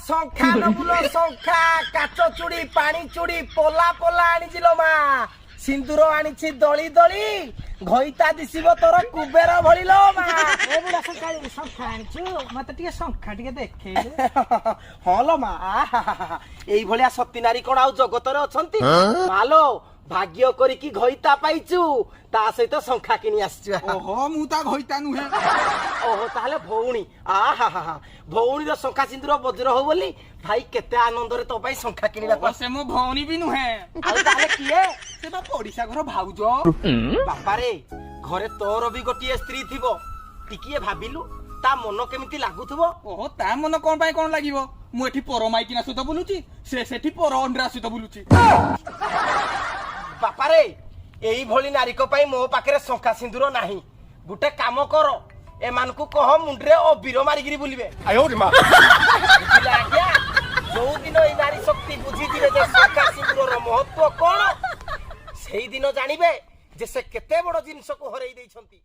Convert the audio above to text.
ଶଙ୍ଖା ନବୁଲ ଶଙ୍ଖା କାଚ ଚୁଡ଼ି ପାଣି ଚୁଡ଼ି ପୋଲା ପୋଲା ଆଣିଚିଲ ମା ସିନ୍ଦୁର ଆଣିଛି ଦଳି ଦଳି ଘଇତା ଦିଶିବ ତୋର କୁବେର ଭଳିଲ ମା ଏ ବୁଢା ଶଙ୍ଖା ଆଣିଛୁ ମତେ ଟିକେ ଶଙ୍ଖା ଟିକେ ଦେଖେ ହଁ ଲୋ ମା ଏଇଭଳିଆ ସତୀ ନାରୀ କଣ ଆଉ ଜଗତରେ ଅଛନ୍ତି ମାଲୋ ଭାଗ୍ୟ କରିକି ଘଇତା ପାଇଛୁ ତା ସହିତ ଶଙ୍ଖା କିଣି ଆସିଛୁ ଓହୋ ମୁଁ ତା ଘଇତା ନୁହେଁ ଓହୋ ତାହେଲେ ଭଉଣୀ ଭଉଣୀର ଶଙ୍ଖା ସିନ୍ଦୁର ବଜ୍ର ହଉ ବୋଲି ଭାଇ କେତେ ଆନନ୍ଦରେ ତୋ ପାଇଁ ଶଙ୍ଖା କିଣିବାକୁ ସେ ମୋ ଭଉଣୀ ବି ନୁହେଁ ଆଉ ତାହେଲେ କିଏ ସେ ବା ପଡିଶା ଘର ଭାଉଜ ବାପାରେ ଘରେ ତୋର ବି ଗୋଟିଏ ସ୍ତ୍ରୀ ଥିବ ଟିକିଏ ଭାବିଲୁ ତା ମନ କେମିତି ଲାଗୁଥିବ ଓହୋ ତା ମନ କଣ ପାଇଁ କଣ ଲାଗିବ ମୁଁ ଏଠି ପର ମାଇକିନା ସହିତ ବୁଲୁଛି ସେ ସେଠି ପର ଅଣ୍ଡରା ସହିତ ବୁଲୁଛି ବାପାରେ ଏଇଭଳି ନାରୀଙ୍କ ପାଇଁ ମୋ ପାଖରେ ଶଙ୍ଖା ସିନ୍ଦୁର ନାହିଁ ଗୋଟେ କାମ କର ଏମାନଙ୍କୁ କହ ମୁଣ୍ଡରେ ଅବିର ମାରିକିରି ବୁଲିବେ ବୁଝିଲେ ଆଜ୍ଞା ଯୋଉଦିନ ଏଇ ନାରୀ ଶକ୍ତି ବୁଝିଯିବେ ଯେ ଶଙ୍ଖା ସିନ୍ଦୁରର ମହତ୍ଵ କଣ ସେଇଦିନ ଜାଣିବେ ଯେ ସେ କେତେ ବଡ ଜିନିଷକୁ ହରେଇ ଦେଇଛନ୍ତି।